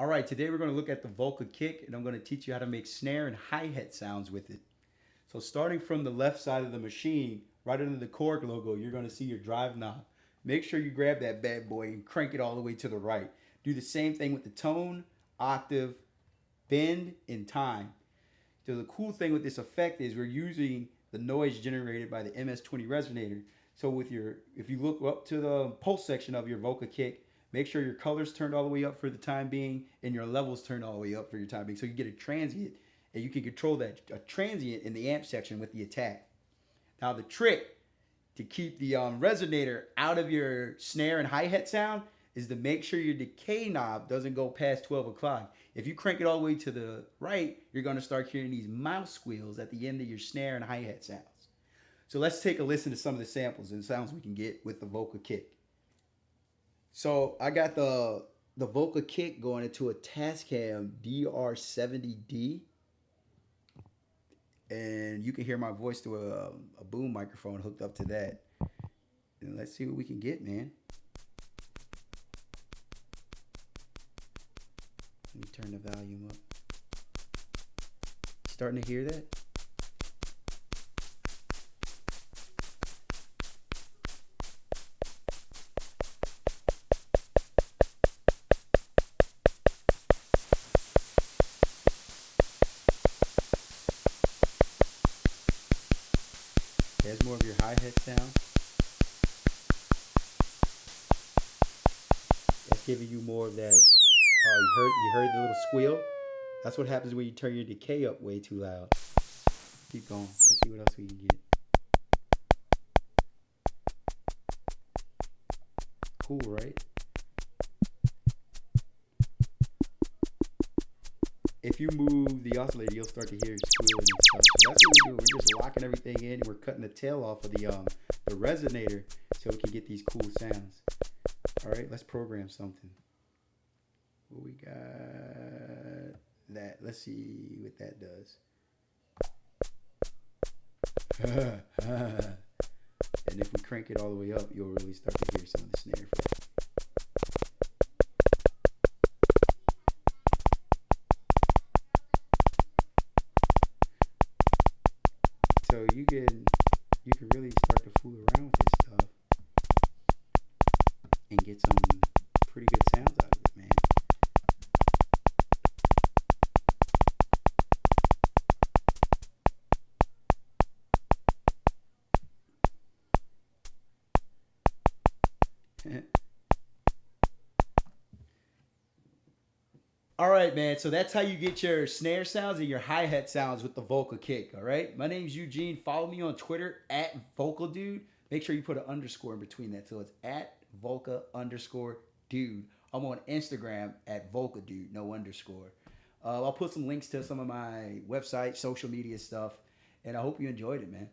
All right, today we're going to look at the Volca Kick, and I'm going to teach you how to make snare and hi-hat sounds with it. So starting from the left side of the machine, right under the Korg logo, you're going to see your drive knob. Make sure you grab that bad boy and crank it all the way to the right. Do the same thing with the tone, octave, bend, and time. So the cool thing with this effect is we're using the noise generated by the MS-20 resonator. So if you look up to the pulse section of your Volca Kick, make sure your colors turned all the way up for the time being and your levels turned all the way up for your time being. So you get a transient, and you can control that a transient in the amp section with the attack. Now the trick to keep the resonator out of your snare and hi-hat sound is to make sure your decay knob doesn't go past 12 o'clock. If you crank it all the way to the right, you're going to start hearing these mouse squeals at the end of your snare and hi-hat sounds. So let's take a listen to some of the samples and sounds we can get with the Volca Kick. So I got the Volca Kick going into a Tascam DR70D. And you can hear my voice through a boom microphone hooked up to that. And let's see what we can get, man. Let me turn the volume up. Starting to hear that? There's more of your hi-hat sound. That's giving you more of that. Oh, you heard the little squeal? That's what happens when you turn your decay up way too loud. Keep going. Let's see what else we can get. Cool, right? If you move the oscillator, you'll start to hear it squealing and stuff. So that's what we're doing. We're just locking everything in, and we're cutting the tail off of the resonator so we can get these cool sounds. All right, let's program something. What we got? That. Let's see what that does. And if we crank it all the way up, you'll really start to hear some of the snare effect. So you can really start to fool around with this stuff and get some pretty good sounds out of it, man. All right, man. So that's how you get your snare sounds and your hi-hat sounds with the Volca Kick. All right. My name's Eugene. Follow me on Twitter at VocalDude. Make sure you put an underscore in between that, so it's at Volca_dude. I'm on Instagram at VolcaDude, no underscore. I'll put some links to some of my website, social media stuff, and I hope you enjoyed it, man.